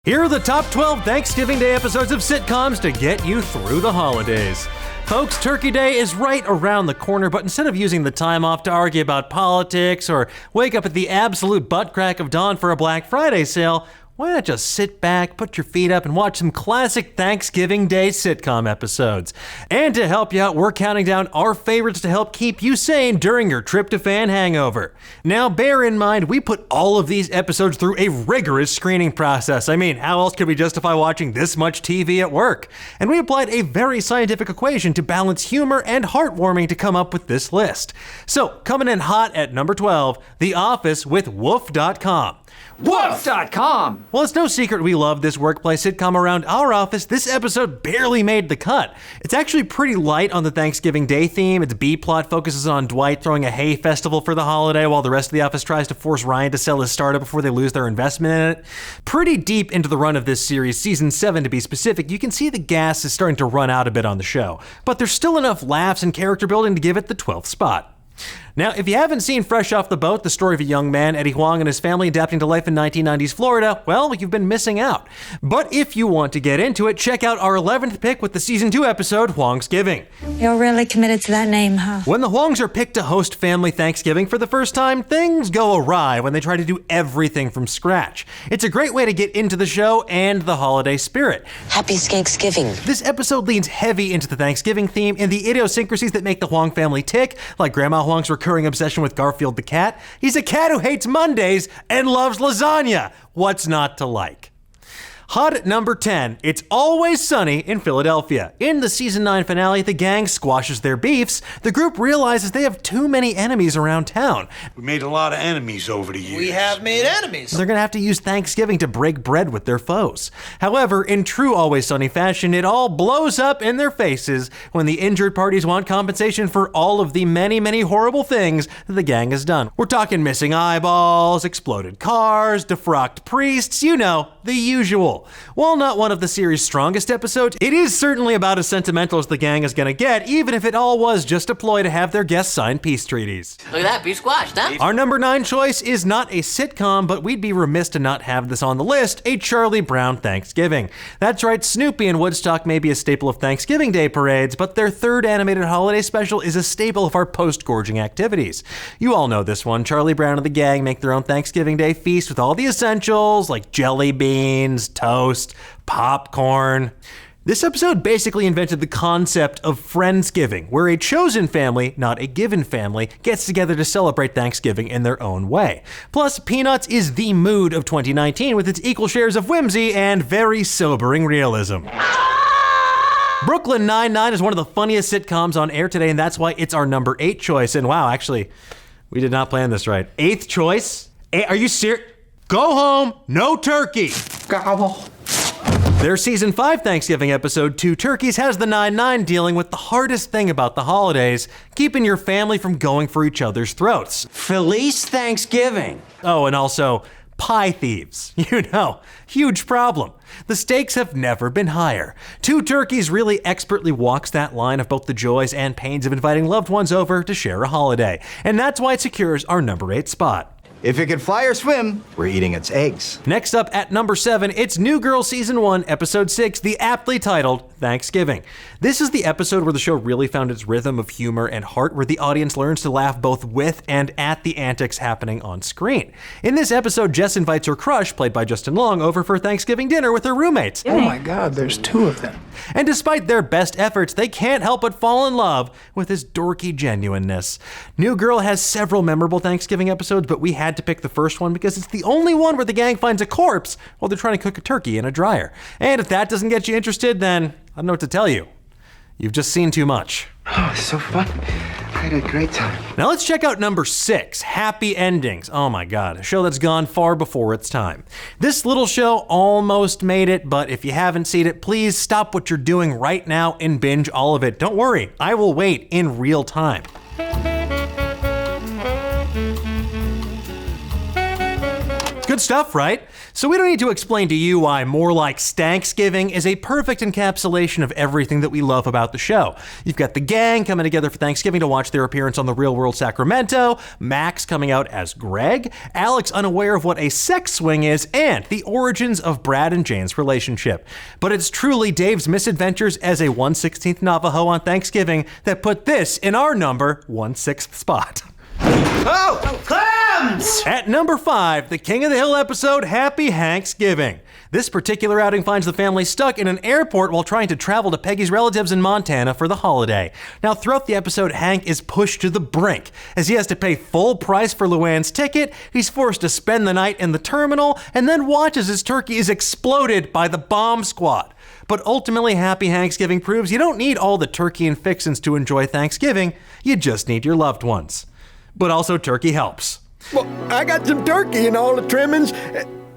Here are the top 12 Thanksgiving Day episodes of sitcoms to get you through the holidays. Folks, Turkey Day is right around the corner, but instead of using the time off to argue about politics or wake up at the absolute butt crack of dawn for a Black Friday sale, why not just sit back, put your feet up, and watch some classic Thanksgiving Day sitcom episodes? And to help you out, we're counting down our favorites to help keep you sane during your tryptophan hangover. Now, bear in mind, we put all of these episodes through a rigorous screening process. I mean, how else could we justify watching this much TV at work? And we applied a very scientific equation to balance humor and heartwarming to come up with this list. So, coming in hot at number 12, The Office with Woof.com. Woof.com! Well, it's no secret we love this workplace sitcom around our office. This episode barely made the cut. It's actually pretty light on the Thanksgiving Day theme. Its B-plot focuses on Dwight throwing a hay festival for the holiday while the rest of the office tries to force Ryan to sell his startup before they lose their investment in it. Pretty deep into the run of this series, season 7 to be specific, you can see the gas is starting to run out a bit on the show. But there's still enough laughs and character building to give it the 12th spot. Now, if you haven't seen Fresh Off the Boat, the story of a young man, Eddie Huang, and his family adapting to life in 1990s Florida, well, you've been missing out. But if you want to get into it, check out our 11th pick with the season 2 episode, Huangsgiving. You're really committed to that name, huh? When the Huangs are picked to host family Thanksgiving for the first time, things go awry when they try to do everything from scratch. It's a great way to get into the show and the holiday spirit. Happy Thanksgiving. This episode leans heavy into the Thanksgiving theme and the idiosyncrasies that make the Huang family tick, like Grandma Huang's recurring obsession with Garfield the cat. He's a cat who hates Mondays and loves lasagna. What's not to like? Hot at number 10, It's Always Sunny in Philadelphia. In the season 9 finale, the gang squashes their beefs. The group realizes they have too many enemies around town. We made a lot of enemies over the years. We have made enemies. They're gonna have to use Thanksgiving to break bread with their foes. However, in true Always Sunny fashion, it all blows up in their faces when the injured parties want compensation for all of the many, many horrible things that the gang has done. We're talking missing eyeballs, exploded cars, defrocked priests, you know, the usual. While not one of the series' strongest episodes, it is certainly about as sentimental as the gang is gonna get, even if it all was just a ploy to have their guests sign peace treaties. Look at that, beef squashed, huh? Our number 9 choice is not a sitcom, but we'd be remiss to not have this on the list, a Charlie Brown Thanksgiving. That's right, Snoopy and Woodstock may be a staple of Thanksgiving Day parades, but their third animated holiday special is a staple of our post-gorging activities. You all know this one. Charlie Brown and the gang make their own Thanksgiving Day feast with all the essentials like jelly beans, toast, popcorn. This episode basically invented the concept of Friendsgiving, where a chosen family, not a given family, gets together to celebrate Thanksgiving in their own way. Plus, Peanuts is the mood of 2019 with its equal shares of whimsy and very sobering realism. Brooklyn Nine-Nine is one of the funniest sitcoms on air today, and that's why it's our number 8 choice. And wow, actually, we did not plan this right. 8th choice? Are you serious? Go home, no turkey. Gobble. Their season 5 Thanksgiving episode, Two Turkeys, has the Nine-Nine dealing with the hardest thing about the holidays, keeping your family from going for each other's throats. Feliz Thanksgiving. Oh, and also, pie thieves. You know, huge problem. The stakes have never been higher. Two Turkeys really expertly walks that line of both the joys and pains of inviting loved ones over to share a holiday. And that's why it secures our number 8 spot. If it could fly or swim, we're eating its eggs. Next up at number 7, it's New Girl Season 1, Episode 6, the aptly titled Thanksgiving. This is the episode where the show really found its rhythm of humor and heart, where the audience learns to laugh both with and at the antics happening on screen. In this episode, Jess invites her crush, played by Justin Long, over for Thanksgiving dinner with her roommates. Oh my God, there's 2 of them. And despite their best efforts, they can't help but fall in love with his dorky genuineness. New Girl has several memorable Thanksgiving episodes, but we had to pick the first one because it's the only one where the gang finds a corpse while they're trying to cook a turkey in a dryer. And if that doesn't get you interested, then I don't know what to tell you. You've just seen too much. Oh, it's so fun. I had a great time. Now let's check out number 6, Happy Endings. Oh my God, a show that's gone far before its time. This little show almost made it, but if you haven't seen it, please stop what you're doing right now and binge all of it. Don't worry, I will wait in real time. Good Good stuff, right? So we don't need to explain to you why More Like Stanksgiving is a perfect encapsulation of everything that we love about the show. You've got the gang coming together for Thanksgiving to watch their appearance on The Real World Sacramento, Max coming out as Greg, Alex unaware of what a sex swing is, and the origins of Brad and Jane's relationship. But it's truly Dave's misadventures as a 1/16th Navajo on Thanksgiving that put this in our number 1/6 spot. Oh, clams! At number 5, the King of the Hill episode, Happy Hanksgiving. This particular outing finds the family stuck in an airport while trying to travel to Peggy's relatives in Montana for the holiday. Now, throughout the episode, Hank is pushed to the brink. As he has to pay full price for Luann's ticket, he's forced to spend the night in the terminal, and then watches as turkey is exploded by the bomb squad. But ultimately, Happy Hanksgiving proves you don't need all the turkey and fixins to enjoy Thanksgiving, you just need your loved ones. But also turkey helps. Well, I got some turkey and all the trimmings.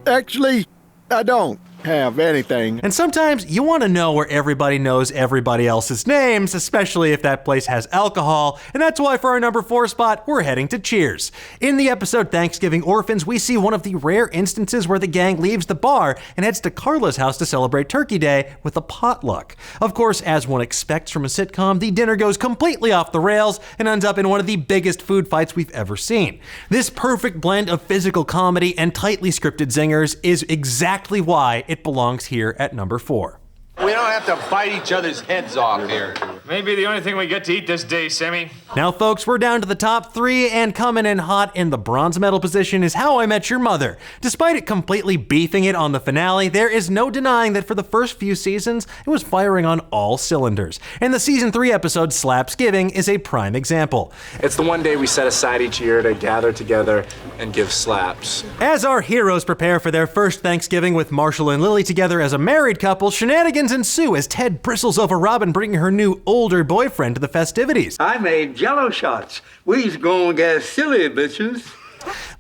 Actually, I don't have anything. And sometimes you want to know where everybody knows everybody else's names, especially if that place has alcohol, and that's why for our number 4 spot, we're heading to Cheers. In the episode Thanksgiving Orphans, we see one of the rare instances where the gang leaves the bar and heads to Carla's house to celebrate Turkey Day with a potluck. Of course, as one expects from a sitcom, the dinner goes completely off the rails and ends up in one of the biggest food fights we've ever seen. This perfect blend of physical comedy and tightly scripted zingers is exactly why it belongs here at number 4. We don't have to bite each other's heads off here. Maybe the only thing we get to eat this day, Sammy. Now, folks, we're down to the top 3, and coming in hot in the bronze medal position is How I Met Your Mother. Despite it completely beefing it on the finale, there is no denying that for the first few seasons, it was firing on all cylinders. And the season 3 episode, Slapsgiving, is a prime example. It's the one day we set aside each year to gather together and give slaps. As our heroes prepare for their first Thanksgiving with Marshall and Lily together as a married couple, shenanigans ensue as Ted bristles over Robin bringing her new older boyfriend to the festivities. I made jello shots. We's gonna get silly, bitches.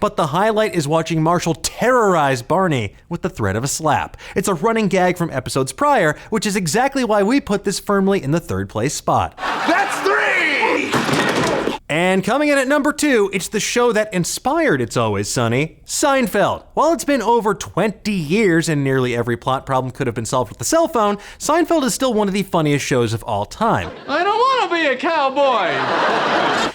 But the highlight is watching Marshall terrorize Barney with the threat of a slap. It's a running gag from episodes prior, which is exactly why we put this firmly in the 3rd place spot. That's 3! And coming in at number 2, it's the show that inspired It's Always Sunny, Seinfeld. While it's been over 20 years and nearly every plot problem could have been solved with a cell phone, Seinfeld is still one of the funniest shows of all time. I don't want to be a cowboy!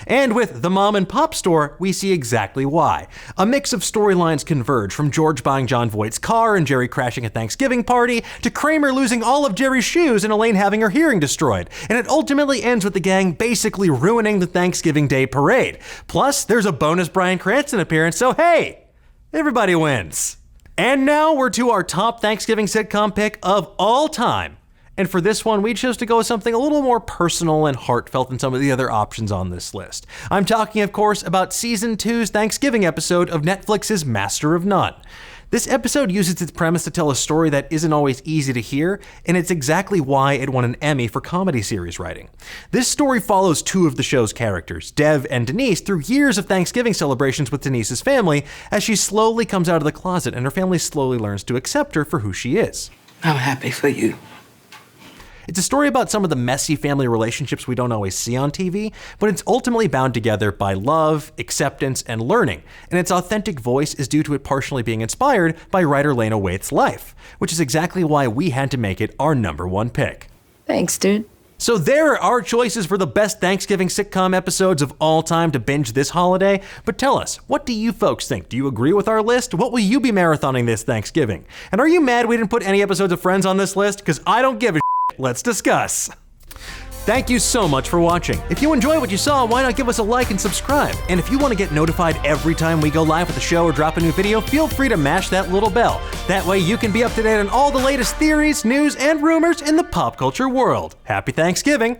And with The Mom and Pop Store, we see exactly why. A mix of storylines converge, from George buying John Voight's car and Jerry crashing a Thanksgiving party, to Kramer losing all of Jerry's shoes and Elaine having her hearing destroyed. And it ultimately ends with the gang basically ruining the Thanksgiving Day parade. Plus, there's a bonus Bryan Cranston appearance, so hey, everybody wins. And now we're to our top Thanksgiving sitcom pick of all time. And for this one, we chose to go with something a little more personal and heartfelt than some of the other options on this list. I'm talking, of course, about Season 2's Thanksgiving episode of Netflix's Master of None. This episode uses its premise to tell a story that isn't always easy to hear, and it's exactly why it won an Emmy for comedy series writing. This story follows 2 of the show's characters, Dev and Denise, through years of Thanksgiving celebrations with Denise's family, as she slowly comes out of the closet and her family slowly learns to accept her for who she is. I'm happy for you. It's a story about some of the messy family relationships we don't always see on TV, but it's ultimately bound together by love, acceptance, and learning. And its authentic voice is due to it partially being inspired by writer Lena Waithe's life, which is exactly why we had to make it our number 1 pick. Thanks, dude. So there are our choices for the best Thanksgiving sitcom episodes of all time to binge this holiday. But tell us, what do you folks think? Do you agree with our list? What will you be marathoning this Thanksgiving? And are you mad we didn't put any episodes of Friends on this list? Because I don't give a shit. Let's discuss. Thank you so much for watching. If you enjoy what you saw, why not give us a like and subscribe? And if you want to get notified every time we go live with the show or drop a new video, feel free to mash that little bell. That way you can be up to date on all the latest theories, news, and rumors in the pop culture world. Happy Thanksgiving!